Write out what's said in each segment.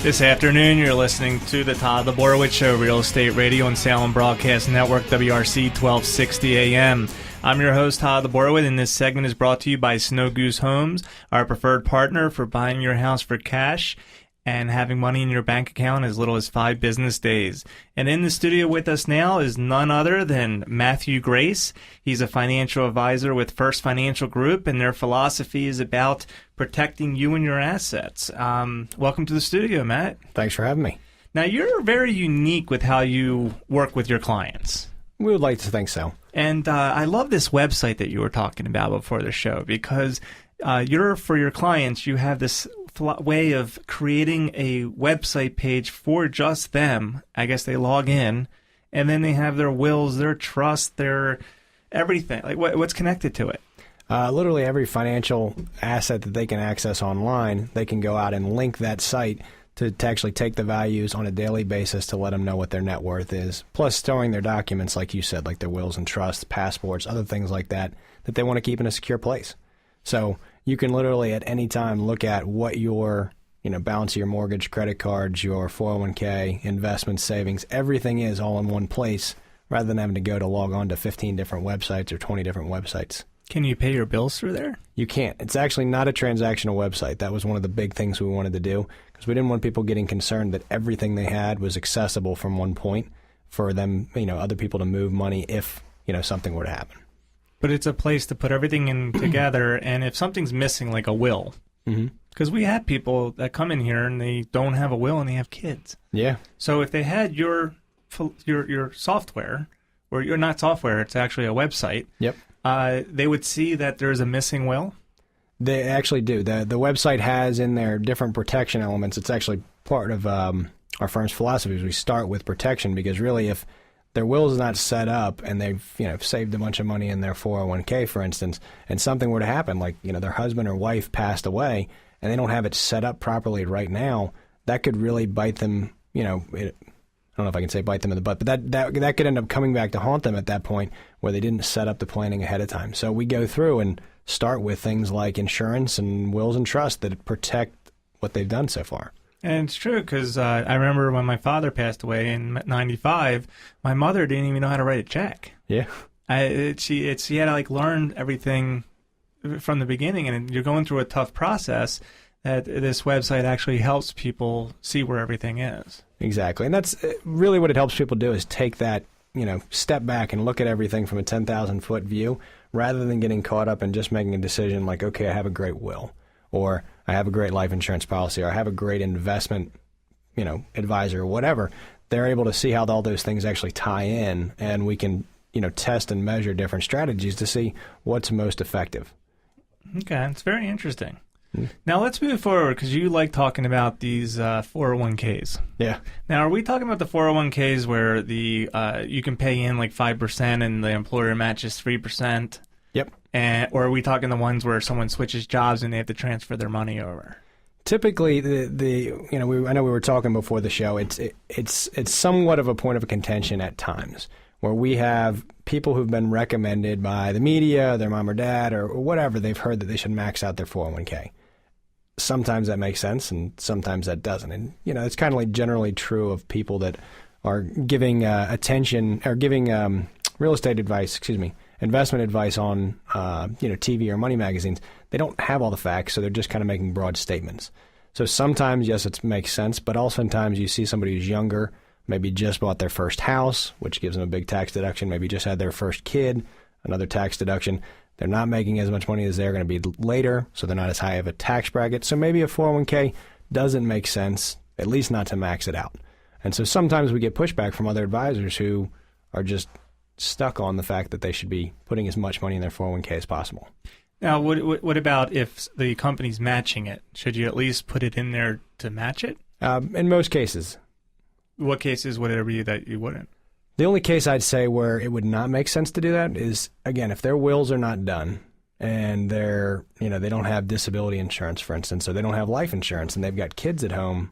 This afternoon, you're listening to the Todd LaBorwit Show, Real Estate Radio and Salem Broadcast Network, WRC 1260 AM. I'm your host, Todd LaBorwit, and this segment is brought to you by Snow Goose Homes, our preferred partner for buying your house for cash and having money in your bank account as little as 5 business days. And in the studio with us now is none other than Matthew Grace. He's a financial advisor with First Financial Group, and their philosophy is about protecting you and your assets. Welcome to the studio, Matt. Thanks for having me. Now, you're very unique with how you work with your clients. We would like to think so. And I love this website that you were talking about before the show, because for your clients, you have this way of creating a website page for just them. I guess they log in, and then they have their wills, their trust, their everything. Like what's connected to it? Literally every financial asset that they can access online, they can go out and link that site to actually take the values on a daily basis to let them know what their net worth is, plus storing their documents, like you said, like their wills and trusts, passports, other things like that they want to keep in a secure place. So you can literally at any time look at what your balance of your mortgage, credit cards, your 401k, investment savings, everything is all in one place, rather than having to log on to 15 different websites or 20 different websites. Can you pay your bills through there? You can't. It's actually not a transactional website. That was one of the big things we wanted to do, because we didn't want people getting concerned that everything they had was accessible from one point for them, other people to move money if, something were to happen. But it's a place to put everything in together, and if something's missing, like a will, because we have people that come in here and they don't have a will and they have kids. Yeah. So if they had your software, or you're not software, it's actually a website. Yep. They would see that there's a missing will? They actually do. The website has in there different protection elements. It's actually part of our firm's philosophy. We start with protection, because really if their will is not set up and they've saved a bunch of money in their 401k, for instance, and something were to happen, like their husband or wife passed away and they don't have it set up properly right now, that could really bite them, I don't know if I can say bite them in the butt, but that could end up coming back to haunt them at that point, where they didn't set up the planning ahead of time. So we go through and start with things like insurance and wills and trust that protect what they've done so far. And it's true, because I remember when my father passed away in '95, my mother didn't even know how to write a check. Yeah. She had to learn everything from the beginning, and you're going through a tough process. That this website actually helps people see where everything is. Exactly. And that's really what it helps people do, is take that, step back and look at everything from a 10,000-foot view, rather than getting caught up in just making a decision like, okay, I have a great will, or I have a great life insurance policy, or I have a great investment, advisor, or whatever. They're able to see how all those things actually tie in, and we can, test and measure different strategies to see what's most effective. Okay, it's very interesting. Now let's move forward, because you like talking about these 401ks. Yeah. Now, are we talking about the 401ks where you can pay in like 5% and the employer matches 3%? Yep. Or are we talking the ones where someone switches jobs and they have to transfer their money over? Typically, I know we were talking before the show. It's somewhat of a point of contention at times, where we have people who've been recommended by the media, their mom or dad, or whatever. They've heard that they should max out their 401k. Sometimes that makes sense, and sometimes that doesn't. And it's kind of like generally true of people that are giving attention or giving real estate advice, investment advice on TV or money magazines. They don't have all the facts, so they're just kind of making broad statements. So sometimes, yes, it makes sense, but oftentimes you see somebody who's younger, maybe just bought their first house, which gives them a big tax deduction, maybe just had their first kid, another tax deduction. They're not making as much money as they're going to be later, so they're not as high of a tax bracket. So maybe a 401k doesn't make sense, at least not to max it out. And so sometimes we get pushback from other advisors who are just stuck on the fact that they should be putting as much money in their 401k as possible. Now, what about if the company's matching it? Should you at least put it in there to match it? In most cases. What cases would it be that you wouldn't? The only case I'd say where it would not make sense to do that is, again, if their wills are not done and they're, they don't have disability insurance, for instance, or they don't have life insurance and they've got kids at home,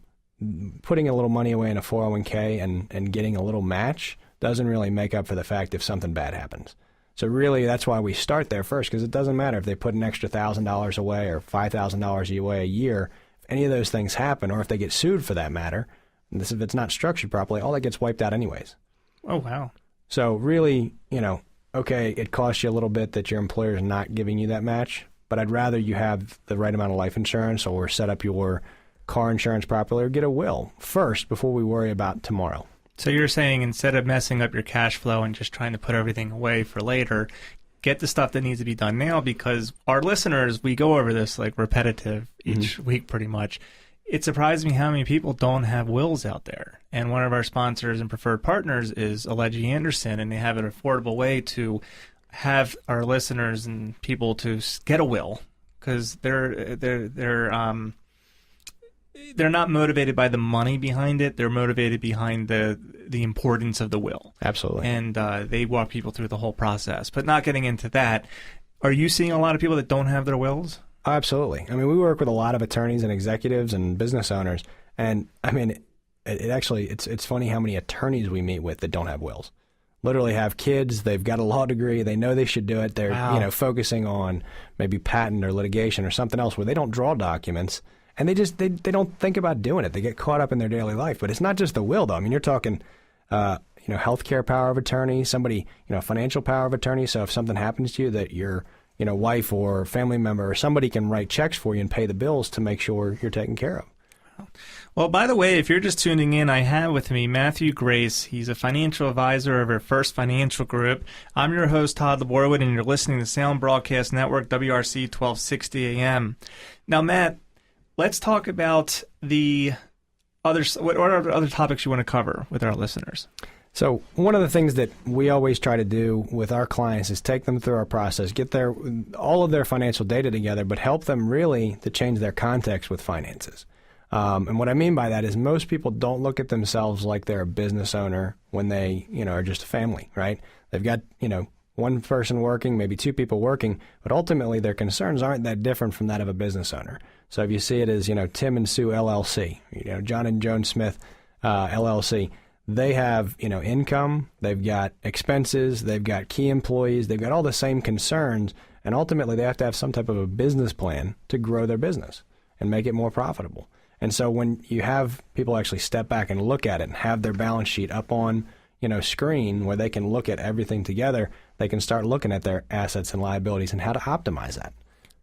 putting a little money away in a 401k and getting a little match doesn't really make up for the fact if something bad happens. So really, that's why we start there first, because it doesn't matter if they put an extra $1,000 away or $5,000 away a year. any of those things happen, or if they get sued for that matter, and if it's not structured properly, all that gets wiped out anyways. Oh, wow. So really, okay, it costs you a little bit that your employer is not giving you that match, but I'd rather you have the right amount of life insurance or set up your car insurance properly or get a will first before we worry about tomorrow. So you're saying instead of messing up your cash flow and just trying to put everything away for later, get the stuff that needs to be done now, because our listeners, we go over this like repetitive each week pretty much. It surprised me how many people don't have wills out there. And one of our sponsors and preferred partners is Alleggi Anderson, and they have an affordable way to have our listeners and people to get a will, because they're not motivated by the money behind it. They're motivated behind the importance of the will. Absolutely. And they walk people through the whole process. But not getting into that, are you seeing a lot of people that don't have their wills? Absolutely. I mean, we work with a lot of attorneys and executives and business owners. And I mean, it's funny how many attorneys we meet with that don't have wills. Literally have kids, they've got a law degree, they know they should do it. They're focusing on maybe patent or litigation or something else where they don't draw documents. And they don't think about doing it. They get caught up in their daily life. But it's not just the will, though. I mean, you're talking, healthcare power of attorney, somebody, financial power of attorney. So if something happens to you, that your, wife or family member or somebody can write checks for you and pay the bills to make sure you're taken care of. Well, by the way, if you're just tuning in, I have with me Matthew Grace. He's a financial advisor of our First Financial Group. I'm your host, Todd LaBorwit, and you're listening to Sound Broadcast Network, WRC 1260 AM. Now, Matt, let's talk about what are other topics you want to cover with our listeners? So one of the things that we always try to do with our clients is take them through our process, get all of their financial data together, but help them really to change their context with finances. And what I mean by that is most people don't look at themselves like they're a business owner when they, are just a family, right? They've got, one person working, maybe two people working, but ultimately their concerns aren't that different from that of a business owner. So if you see it as, Tim and Sue LLC, John and Joan Smith LLC, they have, income, they've got expenses, they've got key employees, they've got all the same concerns, and ultimately they have to have some type of a business plan to grow their business and make it more profitable. And so when you have people actually step back and look at it and have their balance sheet up on, screen where they can look at everything together, they can start looking at their assets and liabilities and how to optimize that.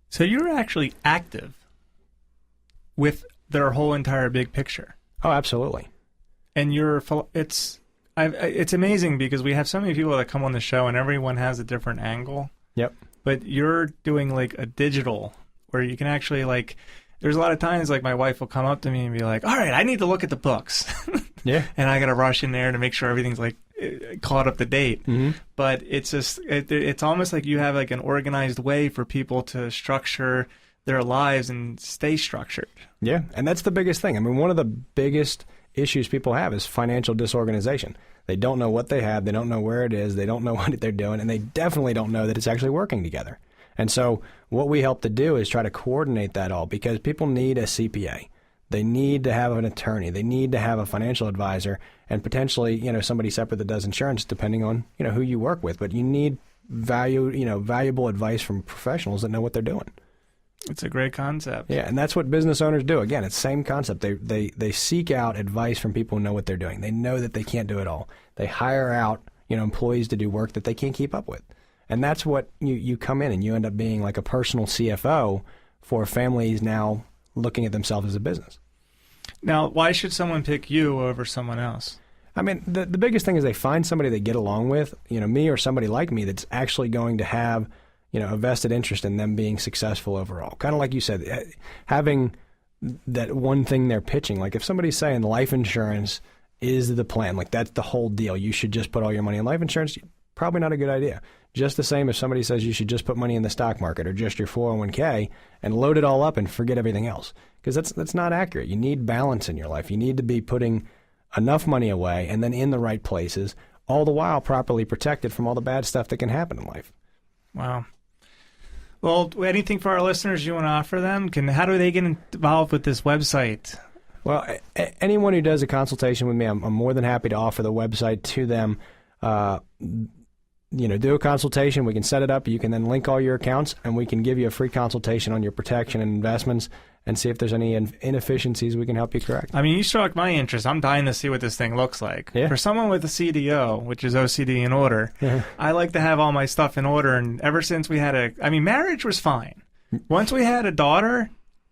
So you're actually active with their whole entire big picture. Oh, absolutely. And it's amazing because we have so many people that come on the show and everyone has a different angle. Yep. But you're doing like a digital where you can actually there's a lot of times my wife will come up to me and be like, all right, I need to look at the books. Yeah. And I got to rush in there to make sure everything's caught up to date. Mm-hmm. But it's just, it's almost like you have an organized way for people to structure their lives and stay structured. Yeah. And that's the biggest thing. I mean, one of the biggest issues people have is financial disorganization. They don't know what they have. They don't know where it is. They don't know what they're doing. And they definitely don't know that it's actually working together. And so what we help to do is try to coordinate that all, because people need a CPA. They need to have an attorney. They need to have a financial advisor and potentially, somebody separate that does insurance depending on, who you work with. But you need valuable advice from professionals that know what they're doing. It's a great concept. Yeah, and that's what business owners do. Again, it's the same concept. They seek out advice from people who know what they're doing. They know that they can't do it all. They hire out, employees to do work that they can't keep up with. And that's what you come in and you end up being like a personal CFO for families now looking at themselves as a business. Now, why should someone pick you over someone else? I mean, the biggest thing is they find somebody they get along with, me or somebody like me that's actually going to have, a vested interest in them being successful overall. Kind of like you said, having that one thing they're pitching. Like if somebody's saying life insurance is the plan, that's the whole deal. You should just put all your money in life insurance. Probably not a good idea. Just the same if somebody says you should just put money in the stock market or just your 401k and load it all up and forget everything else. Because that's not accurate. You need balance in your life. You need to be putting enough money away and then in the right places, all the while properly protected from all the bad stuff that can happen in life. Wow. Well, anything for our listeners you want to offer them? How do they get involved with this website? Well, anyone who does a consultation with me, I'm more than happy to offer the website to them. Do a consultation. We can set it up. You can then link all your accounts, and we can give you a free consultation on your protection and investments. and see if there's any inefficiencies we can help you correct. I mean, you struck my interest. I'm dying to see what this thing looks like. Yeah. For someone with a CDO, which is OCD in order, I like to have all my stuff in order. And ever since we had marriage was fine. Once we had a daughter,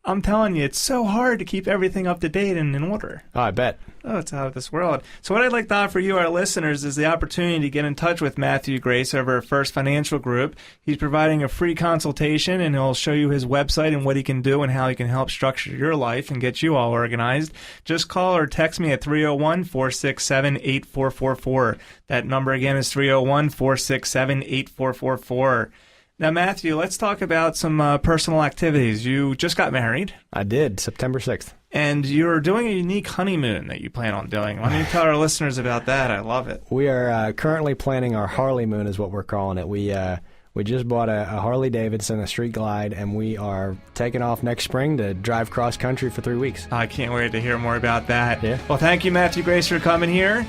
I'm telling you, it's so hard to keep everything up to date and in order. Oh, I bet. Oh, it's out of this world. So what I'd like to offer you, our listeners, is the opportunity to get in touch with Matthew Grace over at First Financial Group. He's providing a free consultation, and he'll show you his website and what he can do and how he can help structure your life and get you all organized. Just call or text me at 301-467-8444. That number again is 301-467-8444. Now, Matthew, let's talk about some personal activities. You just got married. I did, September 6th. And you're doing a unique honeymoon that you plan on doing. Why don't you tell our listeners about that? I love it. We are currently planning our Harley-moon is what we're calling it. We just bought a Harley-Davidson, a Street Glide, and we are taking off next spring to drive cross-country for 3 weeks. I can't wait to hear more about that. Yeah. Well, thank you, Matthew Grace, for coming here.